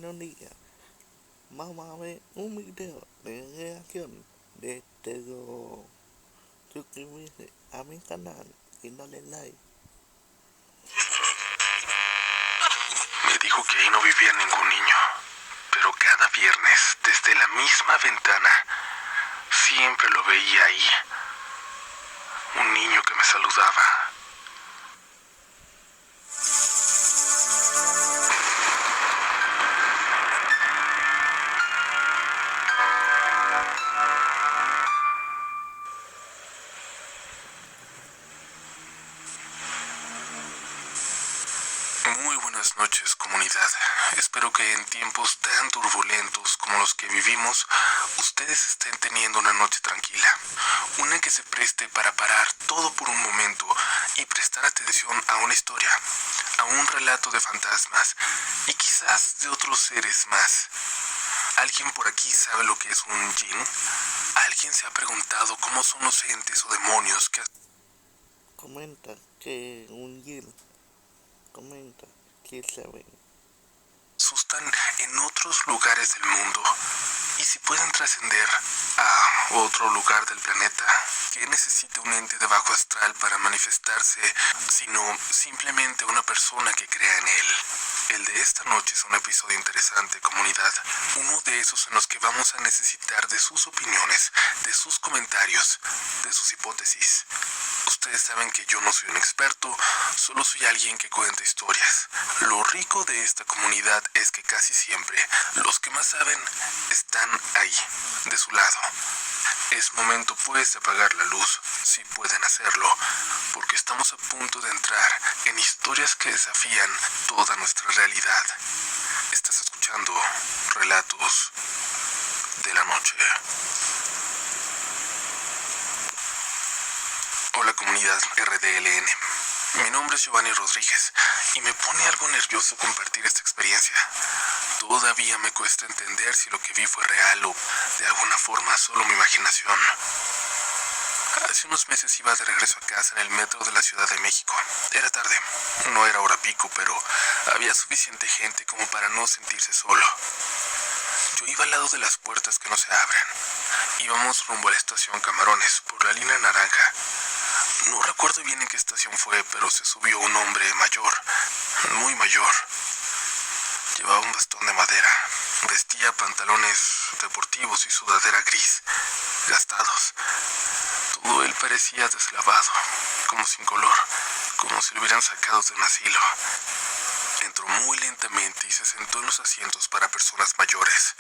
buenos días. Vamos a ver un video de reacción de terror. Suscribirse a mi canal y darle like. Me dijo que ahí no vivía ningún niño, pero cada viernes, desde la misma ventana, siempre lo veía ahí. Un niño que me saludaba. Muy buenas noches, comunidad. Espero que en tiempos tan turbulentos como los que vivimos, ustedes estén teniendo una noche tranquila. Una que se preste para parar todo por un momento y prestar atención a una historia, a un relato de fantasmas y quizás de otros seres más. ¿Alguien por aquí sabe lo que es un jinn? ¿Alguien se ha preguntado cómo son los entes o demonios que Comenta que un Gil. Comenta que saben. asustan en otros lugares del mundo? Y si pueden trascender a otro lugar del planeta, ¿qué necesita un ente de bajo astral para manifestarse, sino simplemente una persona que crea en él? El de esta noche es un episodio interesante, comunidad. Uno de esos en los que vamos a necesitar de sus opiniones, de sus comentarios, de sus hipótesis. Ustedes saben que yo no soy un experto, solo soy alguien que cuenta historias. Lo rico de esta comunidad es que casi siempre los que más saben están ahí, de su lado. Es momento pues de apagar la luz, si pueden hacerlo, porque estamos a punto de entrar en historias que desafían toda nuestra realidad. Estás escuchando Relatos de la Noche. Hola comunidad RDLN, mi nombre es Giovanni Rodríguez y me pone algo nervioso compartir esta experiencia. Todavía me cuesta entender si lo que vi fue real o de alguna forma solo mi imaginación. Hace unos meses iba de regreso a casa en el metro de la Ciudad de México. Era tarde, no era hora pico, pero había suficiente gente como para no sentirse solo. Yo iba al lado de las puertas que no se abren. Íbamos rumbo a la estación Camarones, por la línea naranja. No recuerdo bien en qué estación fue, pero se subió un hombre mayor, muy mayor. Llevaba un bastón de madera, vestía pantalones deportivos y sudadera gris, gastados. Todo él parecía deslavado, como sin color, como si lo hubieran sacado de un asilo. Entró muy lentamente y se sentó en los asientos para personas mayores.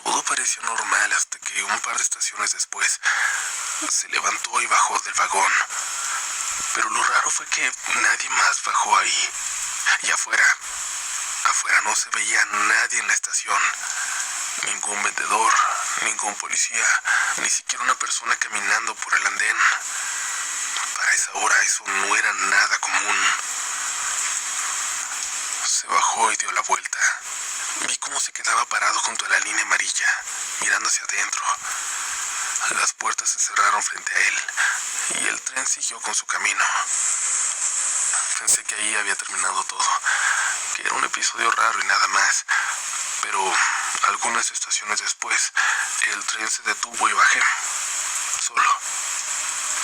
Todo pareció normal hasta que un par de estaciones después se levantó y bajó del vagón. Pero lo raro fue que nadie más bajó ahí. Y afuera no se veía nadie en la estación. Ningún vendedor, ningún policía, ni siquiera una persona caminando por el andén. Para esa hora eso no era nada común. Se bajó y dio la vuelta. Vi cómo se quedaba parado junto a la línea amarilla, mirando hacia adentro. Las puertas se cerraron frente a él y el tren siguió con su camino. Pensé que ahí había terminado todo, que era un episodio raro y nada más. Pero algunas estaciones después, el tren se detuvo y bajé, solo.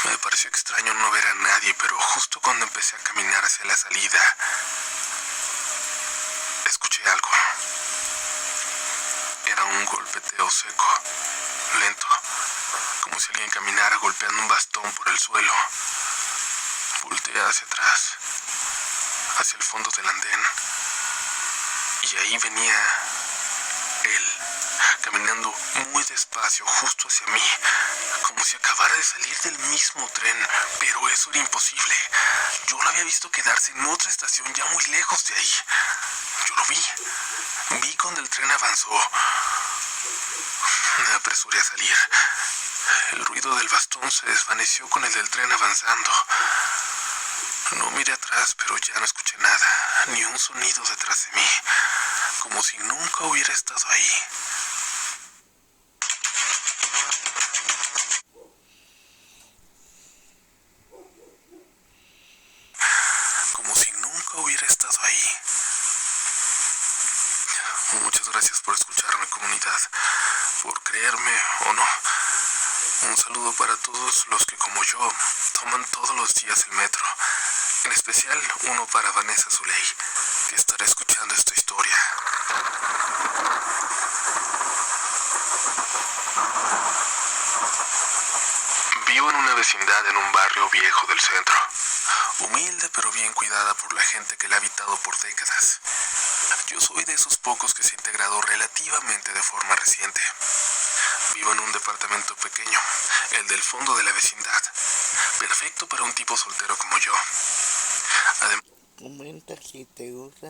Me pareció extraño no ver a nadie, pero justo cuando empecé a caminar hacia la salida, escuché algo. Era un golpeteo seco, lento, como si alguien caminara golpeando un bastón por el suelo. Volteé hacia atrás, hacia el fondo del andén, y ahí venía él, caminando muy despacio justo hacia mí, como si acabara de salir del mismo tren, pero eso era imposible. Yo lo había visto quedarse en otra estación ya muy lejos de ahí. Yo lo vi cuando el tren avanzó. Me apresuré a salir. El ruido del bastón se desvaneció con el del tren avanzando. No miré atrás, pero ya no escuché nada, ni un sonido detrás de mí, como si nunca hubiera estado ahí. Como si nunca hubiera estado ahí. Muchas gracias por escucharme, comunidad, por creerme o no. Un saludo para todos los que, como yo, toman todos los días el metro. En especial uno para Vanessa Zuley, que estará escuchando esta historia. Vivo en una vecindad en un barrio viejo del centro. Humilde pero bien cuidada por la gente que la ha habitado por décadas. Yo soy de esos pocos que se ha integrado relativamente de forma reciente. Vivo en un departamento pequeño, el del fondo de la vecindad. Perfecto para un tipo soltero como yo. Comenta si te gusta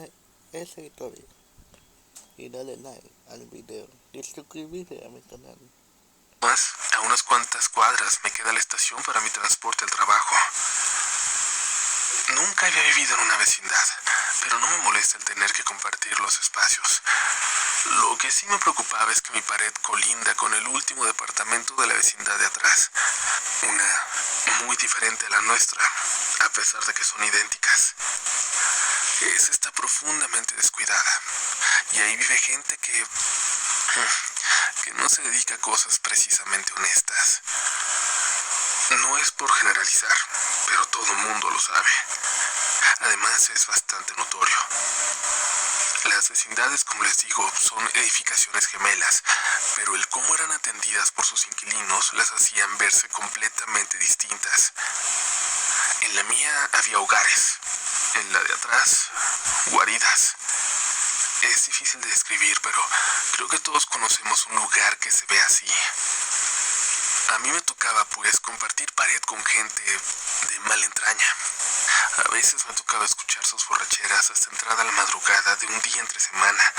esa historia y dale like al video y suscribirte a mi canal. Además, a unas cuantas cuadras me queda la estación para mi transporte al trabajo. Nunca había vivido en una vecindad, pero no me molesta el tener que compartir los espacios. Lo que sí me preocupaba es que mi pared colinda con el último departamento de la vecindad de atrás. Una muy diferente a la nuestra, a pesar de que son idénticas. Esa está profundamente descuidada. Y ahí vive gente que no se dedica a cosas precisamente honestas. No es por generalizar, pero todo el mundo lo sabe. Además, es bastante notorio. Las vecindades, como les digo, son edificaciones gemelas, pero el cómo eran atendidas por sus inquilinos las hacían verse completamente distintas. En la mía había hogares, en la de atrás, guaridas. Es difícil de describir, pero creo que todos conocemos un lugar que se ve así. A mí me tocaba, pues, compartir pared con gente de mala entraña. A veces me tocaba escuchar sus borracheras hasta entrada la madrugada de un día entre semana,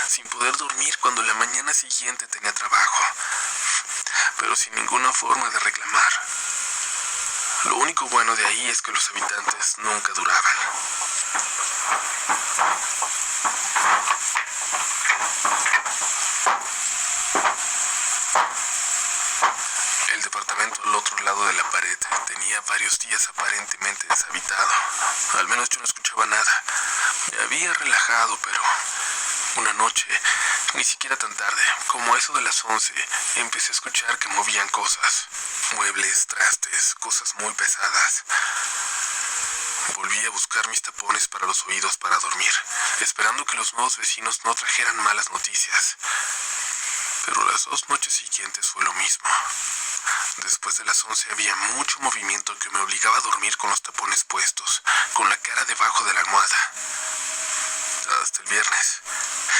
sin poder dormir cuando la mañana siguiente tenía trabajo, pero sin ninguna forma de reclamar. Lo único bueno de ahí es que los habitantes nunca duraban. El departamento al otro lado de la pared tenía varios días aparentemente deshabitado. Al menos yo no escuchaba nada. Me había relajado, pero una noche, ni siquiera tan tarde, como eso de las 11, empecé a escuchar que movían cosas. Muebles, trastes, cosas muy pesadas. Volví a buscar mis tapones para los oídos para dormir, esperando que los nuevos vecinos no trajeran malas noticias. Pero las 2 noches siguientes fue lo mismo. Después de las 11 había mucho movimiento que me obligaba a dormir con los tapones puestos, con la cara debajo de la almohada. Hasta el viernes.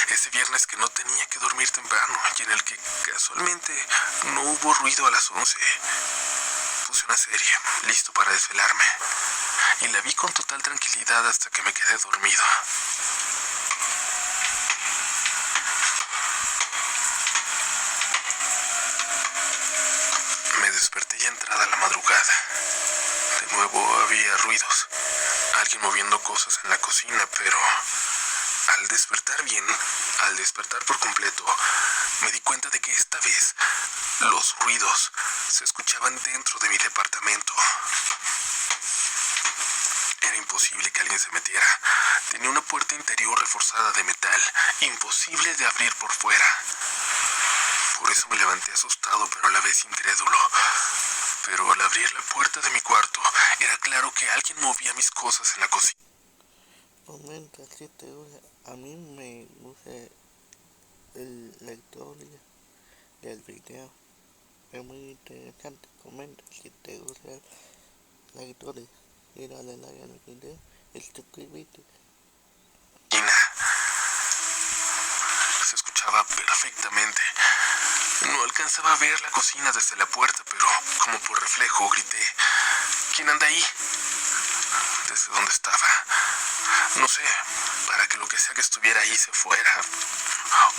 Ese viernes que no tenía que dormir temprano y en el que casualmente no hubo ruido a las 11. Puse una serie, listo para desvelarme, y la vi con total tranquilidad hasta que me quedé dormido. Me desperté ya entrada la madrugada. De nuevo había ruidos. Alguien moviendo cosas en la cocina, pero al despertar por completo, me di cuenta de que esta vez los ruidos se escuchaban dentro de mi departamento. Era imposible que alguien se metiera. Tenía una puerta interior reforzada de metal, imposible de abrir por fuera. Por eso me levanté asustado, pero a la vez incrédulo. Pero al abrir la puerta de mi cuarto, era claro que alguien movía mis cosas en la cocina. Comenta si te gusta. A mí me gusta la historia del video. Es muy interesante. Comenta si te gusta la historia y dale like al video y suscríbete. Se escuchaba perfectamente. No alcanzaba a ver la cocina desde la puerta, pero como por reflejo grité: ¿quién anda ahí? Desde donde estaba. No sé, para que lo que sea que estuviera ahí se fuera,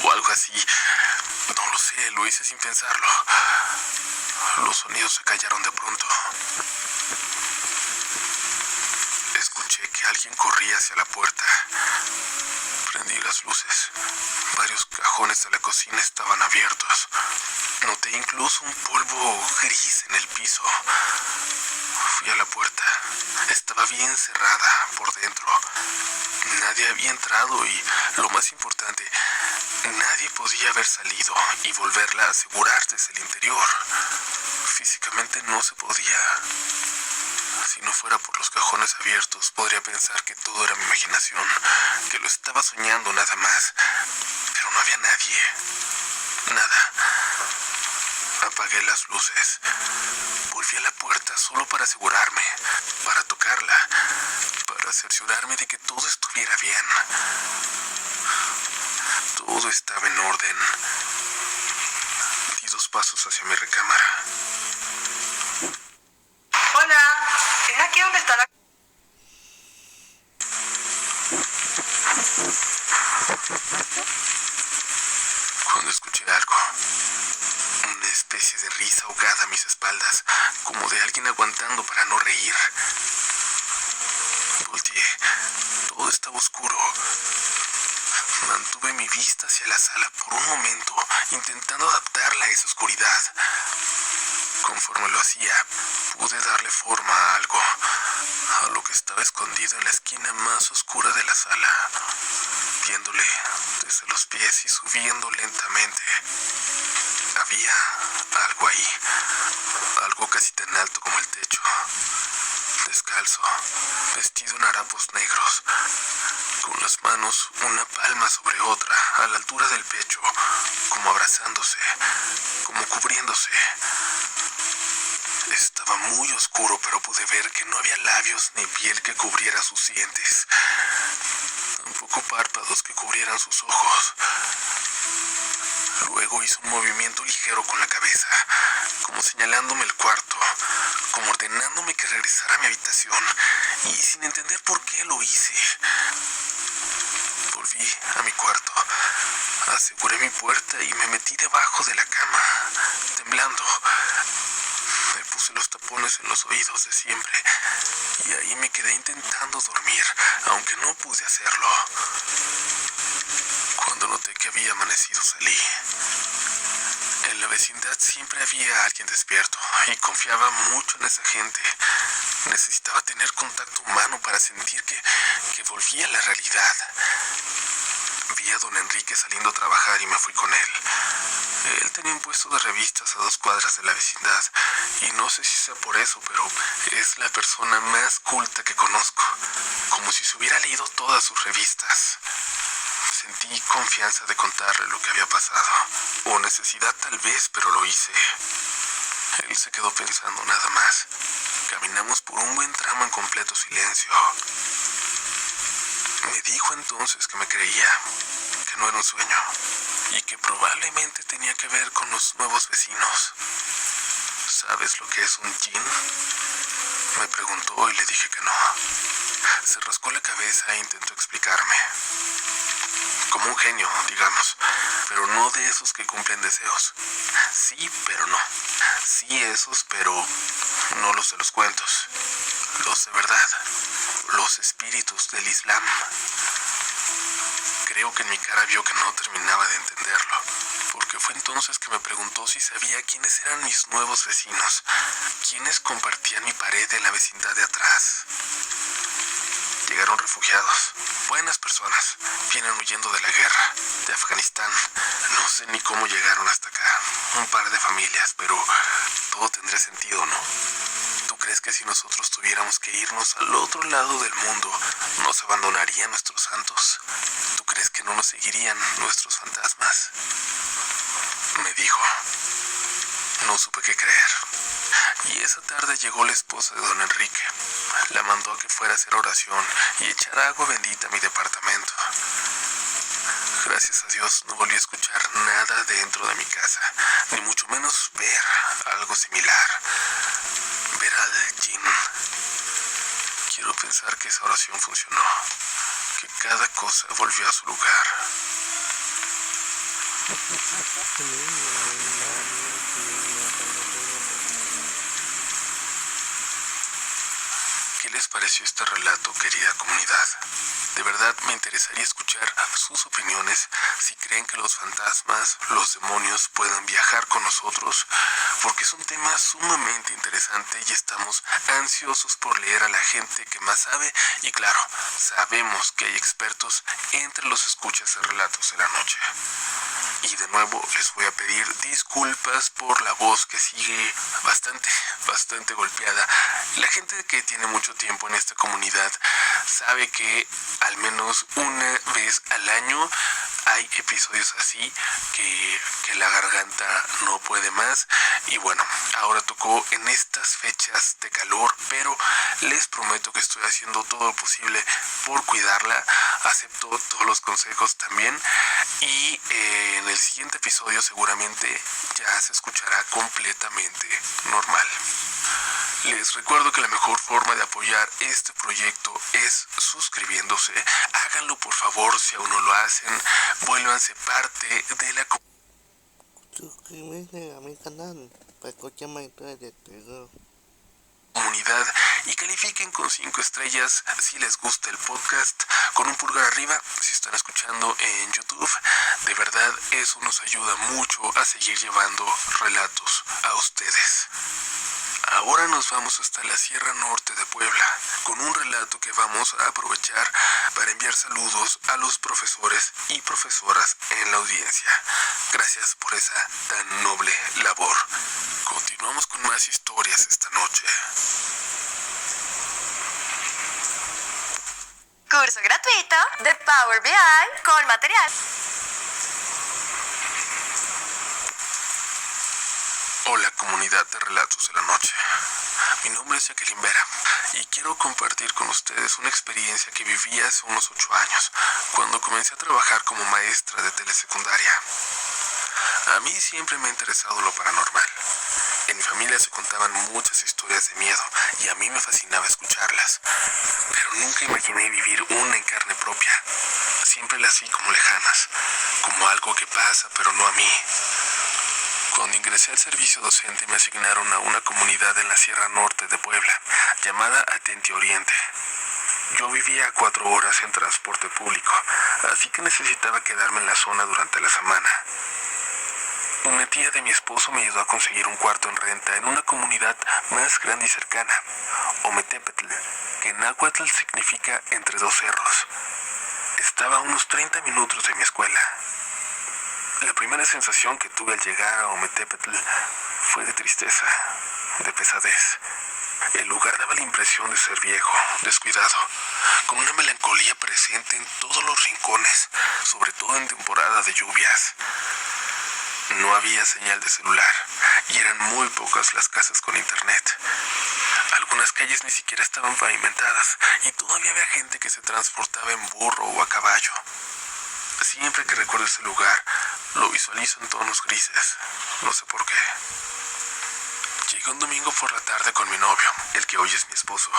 o algo así. No lo sé, lo hice sin pensarlo. Los sonidos se callaron de pronto. Escuché que alguien corría hacia la puerta. Prendí las luces. Varios cajones de la cocina estaban abiertos. Noté incluso un polvo gris en el piso. Fui a la puerta. Estaba bien cerrada por dentro. Nadie había entrado y, lo más importante, nadie podía haber salido y volverla a asegurar desde el interior. Físicamente no se podía. Si no fuera por los cajones abiertos, podría pensar que todo era mi imaginación, que lo estaba soñando nada más. Pero no había nadie. Nada. Apagué las luces. Volví a la puerta solo para asegurarme, para tocarla, para cerciorarme de que todo estuviera bien. Todo estaba en orden. Di 2 pasos hacia mi recámara. Hola, ¿es aquí donde está la... Cuando escuché algo, una especie de risa ahogada a mis espaldas, como de alguien aguantando para no reír. Volteé. Todo estaba oscuro. Mantuve mi vista hacia la sala por un momento, intentando adaptarla a esa oscuridad. Conforme lo hacía, pude darle forma a algo, a lo que estaba escondido en la esquina más oscura de la sala, viéndole desde los pies y subiendo lentamente. Había algo ahí, algo casi tan alto como el techo, descalzo, vestido en harapos negros, con las manos una palma sobre otra, a la altura del pecho, como abrazándose, como cubriéndose. Estaba muy oscuro, pero pude ver que no había labios ni piel que cubriera sus dientes, tampoco párpados que cubrieran sus ojos. Luego hizo un movimiento ligero con la cabeza, como señalándome el cuarto, como ordenándome que regresara a mi habitación, y sin entender por qué lo hice. Volví a mi cuarto, aseguré mi puerta y me metí debajo de la cama, temblando. Me puse los tapones en los oídos de siempre, y ahí me quedé intentando dormir, aunque no pude hacerlo. Cuando noté que había amanecido, salí. En la vecindad siempre había alguien despierto, y confiaba mucho en esa gente. Necesitaba tener contacto humano para sentir que volvía a la realidad. Vi a don Enrique saliendo a trabajar y me fui con él. Él tenía un puesto de revistas a 2 cuadras de la vecindad, y no sé si sea por eso, pero es la persona más culta que conozco, como si se hubiera leído todas sus revistas. Sentí confianza de contarle lo que había pasado, o necesidad tal vez, pero lo hice. Él se quedó pensando nada más. Caminamos por un buen tramo en completo silencio. Me dijo entonces que me creía, que no era un sueño, y que probablemente tenía que ver con los nuevos vecinos. ¿Sabes lo que es un djinn?, me preguntó, y le dije que no. Se rascó la cabeza e intentó explicarme. Como un genio, digamos, pero no de esos que cumplen deseos. Sí, pero no. Sí esos, pero no los de los cuentos. Los de verdad. Los espíritus del Islam. Creo que en mi cara vio que no terminaba de entenderlo, porque fue entonces que me preguntó si sabía quiénes eran mis nuevos vecinos, quiénes compartían mi pared en la vecindad de atrás. Llegaron refugiados, buenas personas, vienen huyendo de la guerra, de Afganistán. No sé ni cómo llegaron hasta acá, un par de familias, pero todo tendría sentido, ¿no? ¿Tú crees que si nosotros tuviéramos que irnos al otro lado del mundo, nos abandonarían nuestros santos? ¿Tú crees que no nos seguirían nuestros fantasmas? Me dijo. No supe qué creer. Y esa tarde llegó la esposa de don Enrique. La mandó a que fuera a hacer oración y echar agua bendita a mi departamento. Gracias a Dios no volví a escuchar nada dentro de mi casa, ni mucho menos ver algo similar. Ver al djinn. Quiero pensar que esa oración funcionó, que cada cosa volvió a su lugar. ¿Qué les pareció este relato, querida comunidad? De verdad me interesaría escuchar sus opiniones, si creen que los fantasmas, los demonios puedan viajar con nosotros, porque es un tema sumamente interesante y estamos ansiosos por leer a la gente que más sabe y claro, sabemos que hay expertos entre los escuchas de Relatos de la Noche. Y de nuevo les voy a pedir disculpas por la voz que sigue bastante golpeada. La gente que tiene mucho tiempo en esta comunidad sabe que al menos una vez al año hay episodios así que la garganta no puede más. Y bueno, ahora tocó en estas fechas de calor, pero les prometo que estoy haciendo todo lo posible por cuidarla. Acepto todos los consejos también y en el siguiente episodio seguramente ya se escuchará completamente normal. Les recuerdo que la mejor forma de apoyar este proyecto es suscribiéndose. Háganlo por favor si aún no lo hacen. Vuélvanse parte de la Suscríbete a mi canal para escuchar más historias de terror. Comunidad y califiquen con 5 estrellas si les gusta el podcast, con un pulgar arriba si están escuchando en YouTube. De verdad eso nos ayuda mucho a seguir llevando relatos a ustedes. Ahora nos vamos hasta la Sierra Norte de Puebla, con un relato que vamos a aprovechar para enviar saludos a los profesores y profesoras en la audiencia. Gracias por esa tan noble labor. Continuamos con más historias esta noche. Curso gratuito de Power BI con material. Hola comunidad de Relatos de la Noche. Mi nombre es Jacqueline Vera y quiero compartir con ustedes una experiencia que viví hace unos 8 años, cuando comencé a trabajar como maestra de telesecundaria. A mí siempre me ha interesado lo paranormal. En mi familia se contaban muchas historias de miedo y a mí me fascinaba escucharlas, pero nunca imaginé vivir una en carne propia. Siempre las vi como lejanas, como algo que pasa pero no a mí. Cuando ingresé al servicio docente me asignaron a una comunidad en la Sierra Norte de Puebla, llamada Atenti Oriente. Yo vivía a 4 horas en transporte público, así que necesitaba quedarme en la zona durante la semana. Una tía de mi esposo me ayudó a conseguir un cuarto en renta en una comunidad más grande y cercana, Ometepetl, que en náhuatl significa entre dos cerros. Estaba a unos 30 minutos de mi escuela. La primera sensación que tuve al llegar a Ometepetl fue de tristeza, de pesadez. El lugar daba la impresión de ser viejo, descuidado, con una melancolía presente en todos los rincones, sobre todo en temporada de lluvias. No había señal de celular y eran muy pocas las casas con internet. Algunas calles ni siquiera estaban pavimentadas y todavía había gente que se transportaba en burro o a caballo. Siempre que recuerdo ese lugar, lo visualizo en tonos grises. No sé por qué. Llegué un domingo por la tarde con mi novio, el que hoy es mi esposo,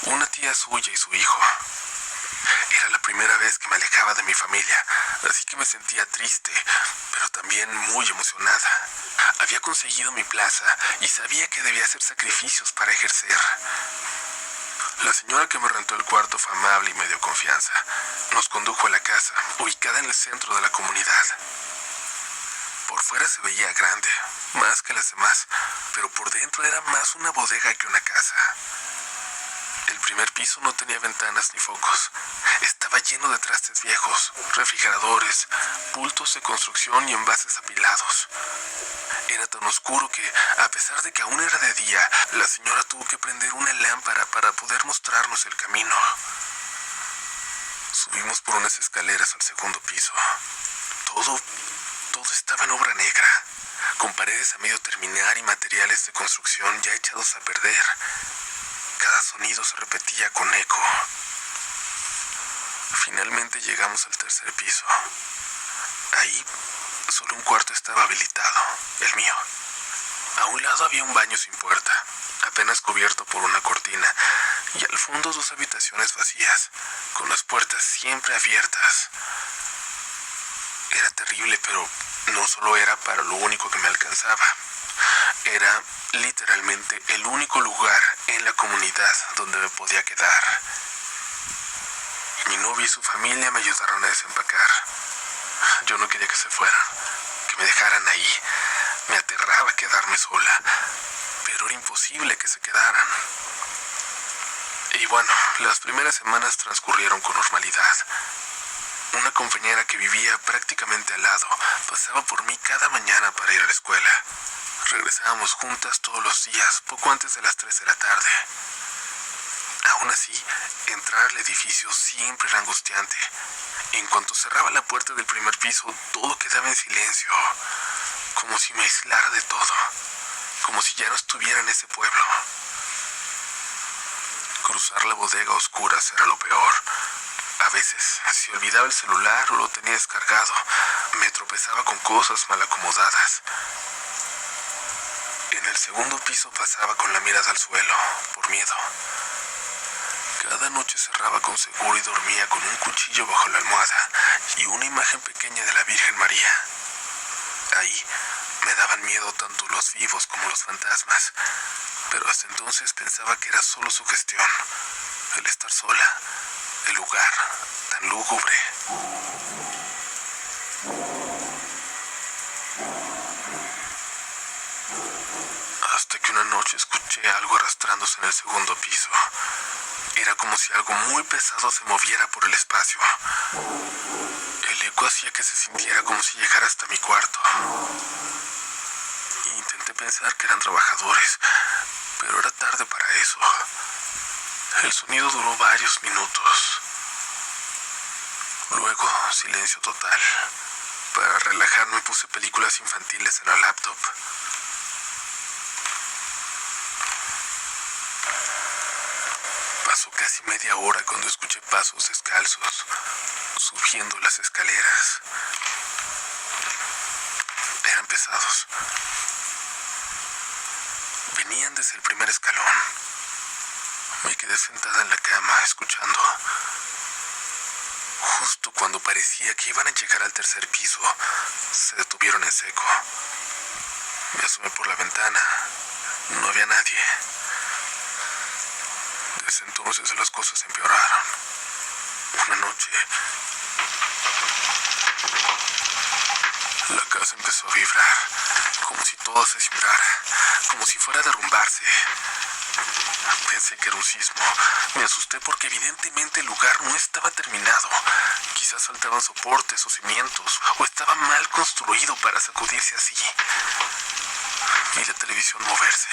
una tía suya y su hijo. Era la primera vez que me alejaba de mi familia, así que me sentía triste, pero también muy emocionada. Había conseguido mi plaza y sabía que debía hacer sacrificios para ejercer. La señora que me rentó el cuarto fue amable y me dio confianza. Nos condujo a la casa, ubicada en el centro de la comunidad. Por fuera se veía grande, más que las demás, pero por dentro era más una bodega que una casa. El primer piso no tenía ventanas ni focos. Estaba lleno de trastes viejos, refrigeradores, bultos de construcción y envases apilados. Era tan oscuro que, a pesar de que aún era de día, la señora tuvo que prender una lámpara para poder mostrarnos el camino. Subimos por unas escaleras al segundo piso. Todo estaba en obra negra, con paredes a medio terminar y materiales de construcción ya echados a perder. Cada sonido se repetía con eco. Finalmente llegamos al tercer piso. Ahí solo un cuarto estaba habilitado, el mío. A un lado había un baño sin puerta, apenas cubierto por una cortina, y al fondo 2 habitaciones vacías, con las puertas siempre abiertas. Era terrible, pero no solo era para lo único que me alcanzaba. Era literalmente el único lugar en la comunidad donde me podía quedar. Mi novia y su familia me ayudaron a desempacar. Yo no quería que se fueran, que me dejaran ahí. Me aterraba quedarme sola, pero era imposible que se quedaran. Y bueno, las primeras semanas transcurrieron con normalidad. Una compañera que vivía prácticamente al lado pasaba por mí cada mañana para ir a la escuela. Regresábamos juntas todos los días, poco antes de las 3 de la tarde. Aún así, entrar al edificio siempre era angustiante. En cuanto cerraba la puerta del primer piso, todo quedaba en silencio, como si me aislara de todo, como si ya no estuviera en ese pueblo. Cruzar la bodega a oscuras era lo peor. A veces, si olvidaba el celular o lo tenía descargado, me tropezaba con cosas mal acomodadas. En el segundo piso pasaba con la mirada al suelo, por miedo. Cada noche cerraba con seguro y dormía con un cuchillo bajo la almohada y una imagen pequeña de la Virgen María. Ahí me daban miedo tanto los vivos como los fantasmas, pero hasta entonces pensaba que era solo su gestión, el estar sola, el lugar tan lúgubre. Hasta que una noche escuché algo arrastrándose en el segundo piso. Era como si algo muy pesado se moviera por el espacio. El eco hacía que se sintiera como si llegara hasta mi cuarto. Intenté pensar que eran trabajadores, pero era tarde para eso. El sonido duró varios minutos. Luego, silencio total. Para relajarme puse películas infantiles en la laptop. Pasó casi media hora cuando escuché pasos descalzos, subiendo las escaleras. Eran pesados. Venían desde el primer escalón. Me quedé sentada en la cama, escuchando. Justo cuando parecía que iban a llegar al tercer piso, se detuvieron en seco. Me asomé por la ventana. No había nadie. Desde entonces las cosas empeoraron. Una noche, la casa empezó a vibrar, como si todo se cimbrara, como si fuera a derrumbarse. Pensé que era un sismo. Me asusté porque evidentemente el lugar no estaba terminado. Quizás faltaban soportes o cimientos, o estaba mal construido para sacudirse así. Vi la televisión moverse.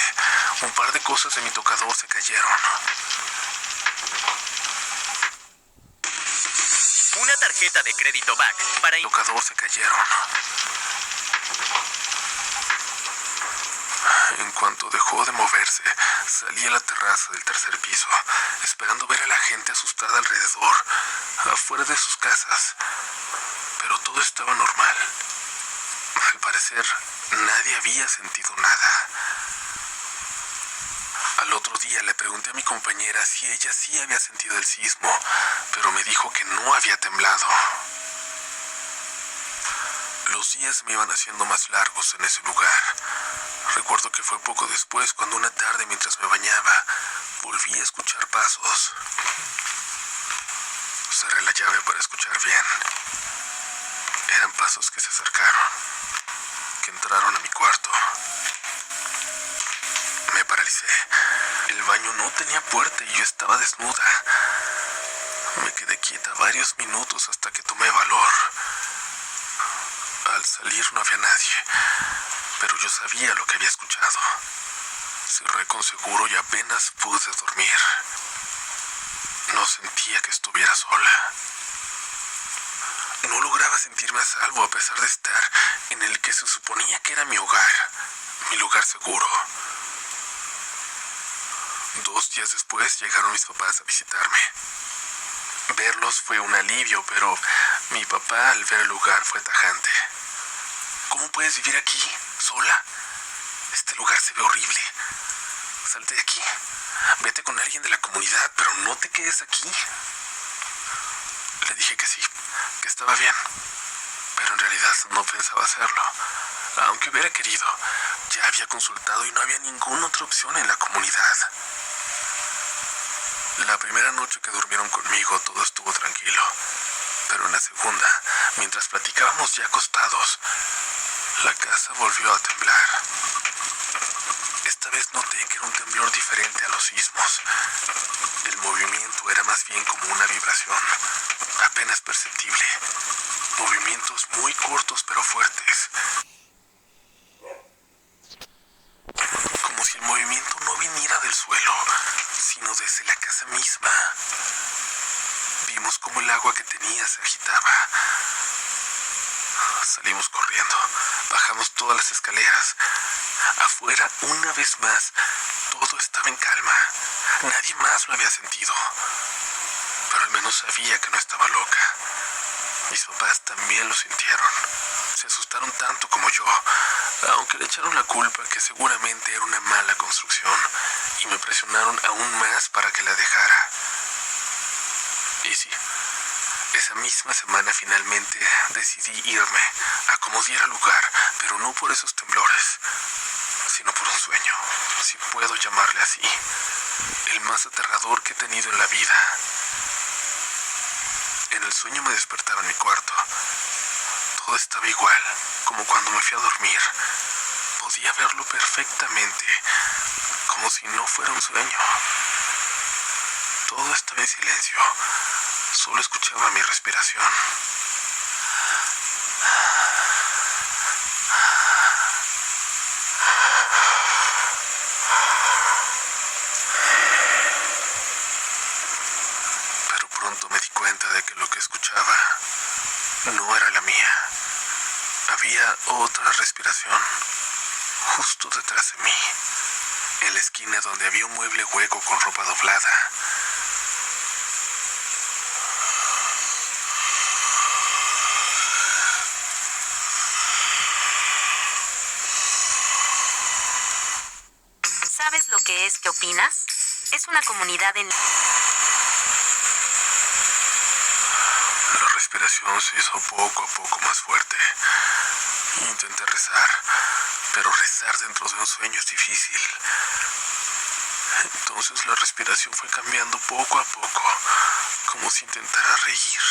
Un par de cosas de mi tocador se cayeron. Una tarjeta de crédito Back para... Tocador se cayeron. En cuanto dejó de moverse, salí a la terraza del tercer piso, esperando ver a la gente asustada alrededor, afuera de sus casas. Pero todo estaba normal. Al parecer, nadie había sentido nada. Al otro día le pregunté a mi compañera si ella sí había sentido el sismo, pero me dijo que no había temblado. Los días me iban haciendo más largos en ese lugar. Recuerdo que fue poco después cuando una tarde mientras me bañaba, volví a escuchar pasos. Cerré la llave para escuchar bien. Eran pasos que se acercaron, que entraron a mi cuarto. Me paralicé. El baño no tenía puerta y yo estaba desnuda. Me quedé quieta varios minutos hasta que tomé valor. Al salir no había nadie, pero yo sabía lo que había escuchado. Cerré con seguro y apenas pude dormir. No sentía que estuviera sola. No lograba sentirme a salvo a pesar de estar en el que se suponía que era mi hogar, mi lugar seguro. 2 días después llegaron mis papás a visitarme. Verlos fue un alivio, pero mi papá al ver el lugar fue tajante. ¿Cómo puedes vivir aquí, sola? Este lugar se ve horrible. Salte de aquí. Vete con alguien de la comunidad, pero no te quedes aquí. Le dije que sí, que estaba bien, pero en realidad no pensaba hacerlo. Aunque hubiera querido, ya había consultado y no había ninguna otra opción en la comunidad. La primera noche que durmieron conmigo todo estuvo tranquilo, pero en la segunda, mientras platicábamos ya acostados, la casa volvió a temblar. Esta vez noté que era un temblor diferente a los sismos. El movimiento era más bien como una vibración, apenas perceptible. Movimientos muy cortos pero fuertes. Como si el movimiento no viniera del suelo, sino desde la casa misma. Vimos cómo el agua que tenía se agitaba. Salimos corriendo, bajamos todas las escaleras. Afuera, una vez más, todo estaba en calma. Nadie más lo había sentido. Pero al menos sabía que no estaba loca. Mis papás también lo sintieron. Se asustaron tanto como yo, aunque le echaron la culpa que seguramente era una mala construcción, y me presionaron aún más para que la dejara. Y sí, esa misma semana finalmente decidí irme a como diera lugar, pero no por esos temblores, sino por un sueño, si puedo llamarle así, el más aterrador que he tenido en la vida. En el sueño me despertaba en mi cuarto. Todo estaba igual, como cuando me fui a dormir. Podía verlo perfectamente, como si no fuera un sueño. Todo estaba en silencio. Solo escuchaba mi respiración. Pero pronto me di cuenta de que lo que escuchaba no era la mía. Había otra respiración justo detrás de mí, en la esquina donde había un mueble hueco con ropa doblada. ¿Sabes lo que es? ¿Qué opinas? Es una comunidad en... La respiración se hizo poco a poco más fuerte. Intenté rezar, pero rezar dentro de un sueño es difícil. Entonces la respiración fue cambiando poco a poco, como si intentara reír.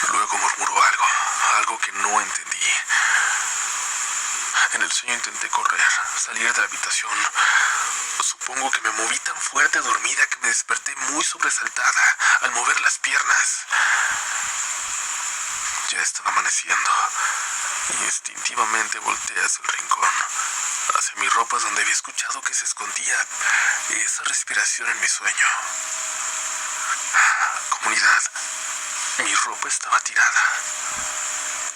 Luego murmuró algo que no entendí. En el sueño intenté correr, salir de la habitación. Supongo que me moví tan fuerte dormida que me desperté muy sobresaltada al mover las piernas. Ya estaba amaneciendo y instintivamente volteé hacia el rincón, hacia mi ropa donde había escuchado que se escondía esa respiración en mi sueño. Comunidad, mi ropa estaba tirada,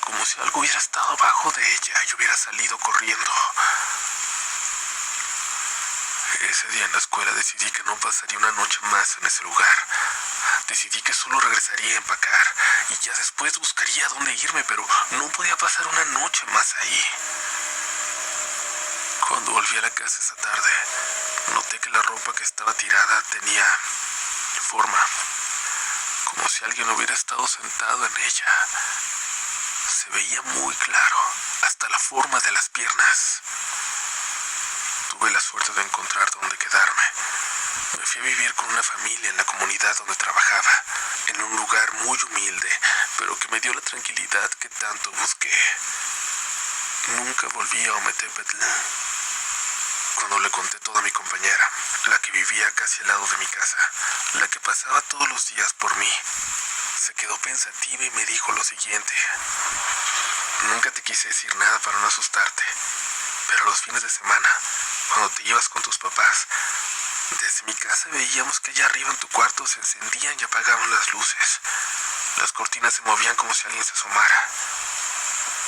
como si algo hubiera estado abajo de ella y hubiera salido corriendo. Ese día en la escuela decidí que no pasaría una noche más en ese lugar. Decidí que solo regresaría a empacar y ya después buscaría dónde irme, pero no podía pasar una noche más ahí. Cuando volví a la casa esa tarde, noté que la ropa que estaba tirada tenía forma, como si alguien hubiera estado sentado en ella. Se veía muy claro, hasta la forma de las piernas. Tuve la suerte de encontrar dónde quedarme. Me fui a vivir con una familia en la comunidad donde trabajaba, en un lugar muy humilde, pero que me dio la tranquilidad que tanto busqué. Nunca volví a Ometepetl. Cuando le conté todo a mi compañera, la que vivía casi al lado de mi casa, la que pasaba todos los días por mí, se quedó pensativa y me dijo lo siguiente: nunca te quise decir nada para no asustarte, pero los fines de semana, cuando te ibas con tus papás, desde mi casa veíamos que allá arriba en tu cuarto se encendían y apagaban las luces. Las cortinas se movían como si alguien se asomara.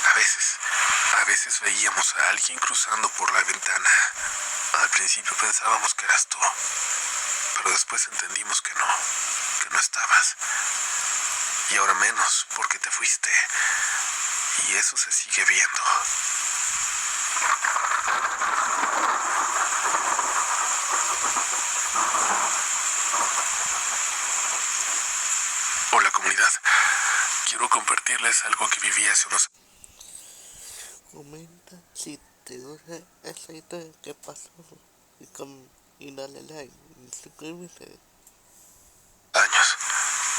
A veces veíamos a alguien cruzando por la ventana. Al principio pensábamos que eras tú, pero después entendimos que no estabas. Y ahora menos, porque te fuiste. Y eso se sigue viendo. quiero compartirles algo que viví hace unos Comenta si te gusta esa historia que pasó y dale like y suscríbete. años,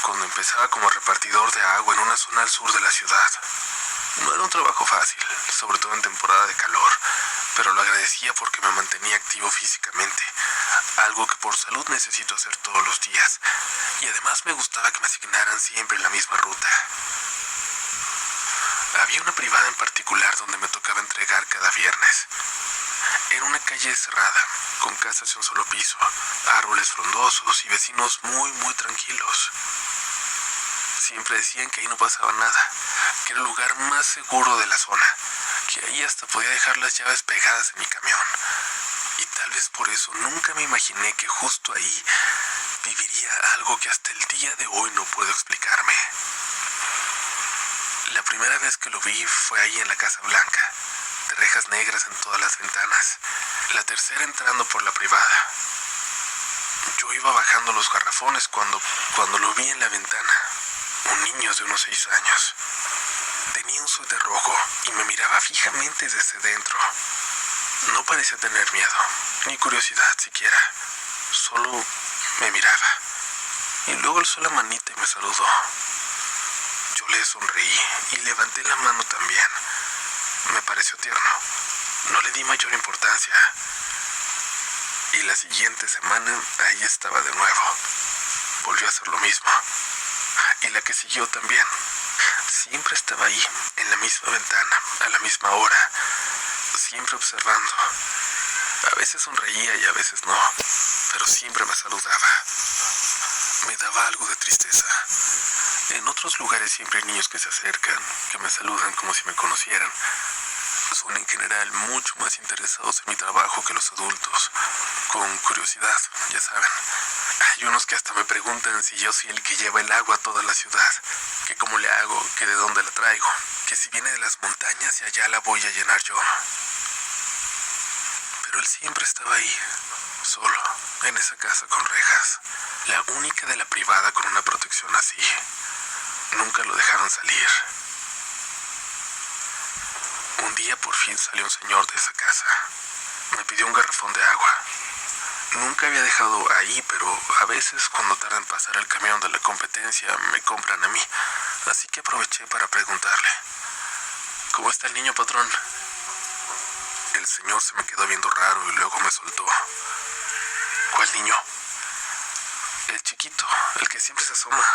cuando empezaba como repartidor de agua en una zona al sur de la ciudad. No era un trabajo fácil, sobre todo en temporada de calor, pero lo agradecía porque me mantenía activo físicamente, algo que por salud necesito hacer todos los días, y además me gustaba que me asignaran siempre la misma ruta. Había una privada en particular donde me tocaba entregar cada viernes. Era una calle cerrada, con casas de un solo piso, árboles frondosos y vecinos muy tranquilos. Siempre decían que ahí no pasaba nada, que era el lugar más seguro de la zona, que ahí hasta podía dejar las llaves pegadas en mi camión. Y tal vez por eso nunca me imaginé que justo ahí viviría algo que hasta el día de hoy no puedo explicarme. La primera vez que lo vi fue ahí en la Casa Blanca, de rejas negras en todas las ventanas. La tercera entrando por la privada. Yo iba bajando los garrafones cuando lo vi en la ventana. Un niño de unos 6 años. Tenía un suéter rojo y me miraba fijamente desde dentro. No parecía tener miedo, ni curiosidad siquiera. Solo me miraba. Y luego alzó la manita y me saludó. Yo le sonreí y levanté la mano también. Me pareció tierno. No le di mayor importancia. Y la siguiente semana ahí estaba de nuevo. Volvió a hacer lo mismo. Y la que siguió también. Siempre estaba ahí, en la misma ventana, a la misma hora, siempre observando. A veces sonreía y a veces no, pero siempre me saludaba. Me daba algo de tristeza. En otros lugares siempre hay niños que se acercan, que me saludan como si me conocieran. Son en general mucho más interesados en mi trabajo que los adultos, con curiosidad, ya saben. Hay unos que hasta me preguntan si yo soy el que lleva el agua a toda la ciudad, que cómo le hago, que de dónde la traigo, que si viene de las montañas y allá la voy a llenar yo. Pero él siempre estaba ahí, solo, en esa casa con rejas, la única de la privada con una protección así. Nunca lo dejaron salir. Un día por fin salió un señor de esa casa. Me pidió un garrafón de agua. Nunca había dejado ahí, pero a veces cuando tarda en pasar el camión de la competencia me compran a mí. Así que aproveché para preguntarle: ¿cómo está el niño, patrón? El señor se me quedó viendo raro y luego me soltó: ¿cuál niño? El chiquito, el que siempre se asoma,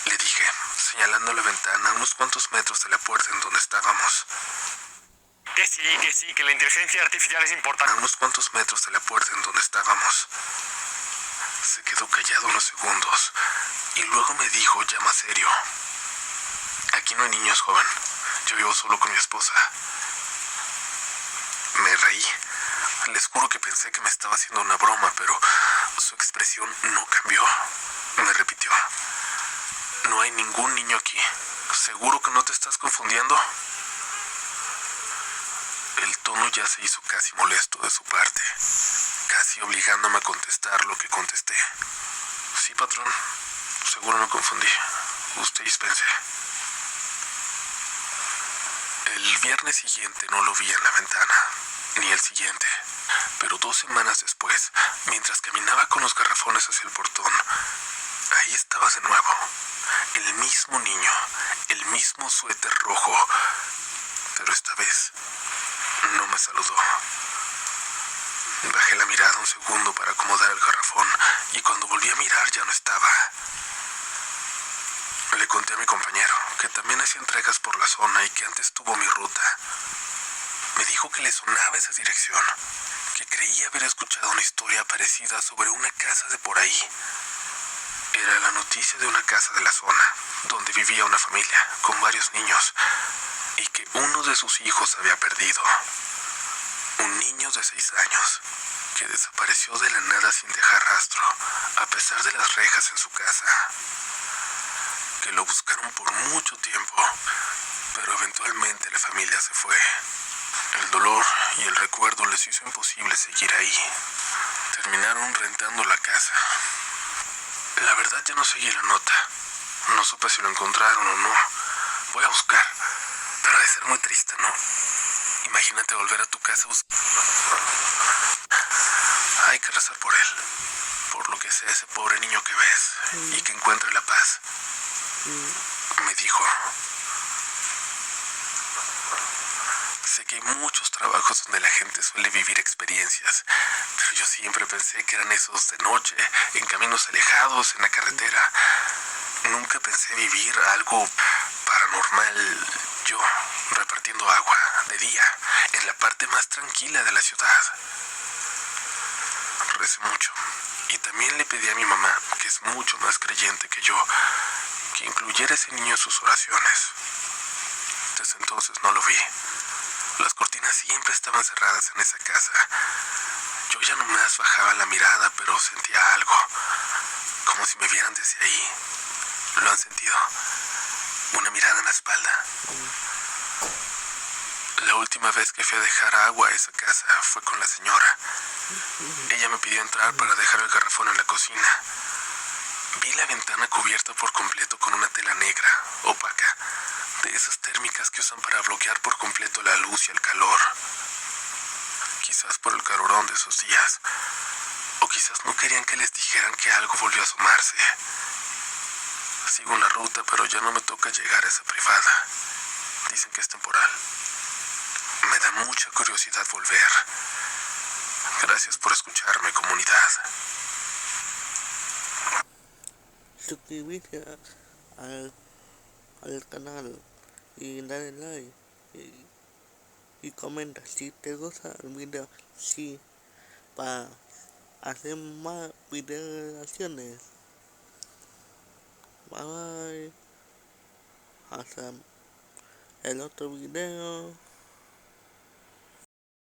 le dije, señalando la ventana a unos cuantos metros de la puerta en donde estábamos. Que sí, que la inteligencia artificial es A importante. unos cuantos metros de la puerta en donde estábamos. Se quedó callado unos segundos y luego me dijo ya más serio: aquí no hay niños, joven. Yo vivo solo con mi esposa. Me reí. Les juro que pensé que me estaba haciendo una broma, pero su expresión no cambió. Me repitió: no hay ningún niño aquí. ¿Seguro que no te estás confundiendo? El tono ya se hizo casi molesto de su parte, casi obligándome a contestar lo que contesté. Sí, patrón, seguro me confundí. Usted dispense. El viernes siguiente no lo vi en la ventana, ni el siguiente. Pero 2 semanas después, mientras caminaba con los garrafones hacia el portón, ahí estaba de nuevo. El mismo niño, el mismo suéter rojo, pero esta vez no me saludó. Bajé la mirada un segundo para acomodar el garrafón y cuando volví a mirar ya no estaba. Le conté a mi compañero, que también hacía entregas por la zona y que antes tuvo mi ruta. Me dijo que le sonaba esa dirección, que creía haber escuchado una historia parecida sobre una casa de por ahí. Era la noticia de una casa de la zona, donde vivía una familia, con varios niños, y que uno de sus hijos había perdido. Un niño de 6 años, que desapareció de la nada sin dejar rastro, a pesar de las rejas en su casa. Que lo buscaron por mucho tiempo, pero eventualmente la familia se fue. El dolor y el recuerdo les hizo imposible seguir ahí. Terminaron rentando la casa. La verdad ya no seguí la nota. No supe si lo encontraron o no. Voy a buscar, pero ha de ser muy triste, ¿no? Imagínate volver a tu casa Hay que rezar por él, por lo que sea ese pobre niño que ves y que encuentre la paz. Me dijo. Sé que hay muchos trabajos donde la gente suele vivir experiencias, pero yo siempre pensé que eran esos de noche, en caminos alejados, en la carretera. Nunca pensé vivir algo paranormal, yo repartiendo agua de día, en la parte más tranquila de la ciudad. Recé mucho y también le pedí a mi mamá, que es mucho más creyente que yo, que incluyera a ese niño en sus oraciones. Desde entonces no lo vi. Las cortinas siempre estaban cerradas en esa casa. Yo ya nomás bajaba la mirada, pero sentía algo, como si me vieran desde ahí. ¿Lo han sentido? Una mirada en la espalda. La última vez que fui a dejar agua a esa casa fue con la señora. Ella me pidió entrar para dejar el garrafón en la cocina. Vi la ventana cubierta por completo con una tela negra, opaca, de esas térmicas que usan para bloquear por completo la luz y el calor. Quizás por el calorón de esos días, o quizás no querían que les dijeran que algo volvió a asomarse. Sigo una ruta, pero ya no me toca llegar a esa privada. Dicen que es temporal. Me da mucha curiosidad volver. Gracias por escucharme, comunidad. Suscribirse al canal y darle like y comenta si te gusta el video, sí, para hacer más videos reacciones. Bye, hasta el otro video.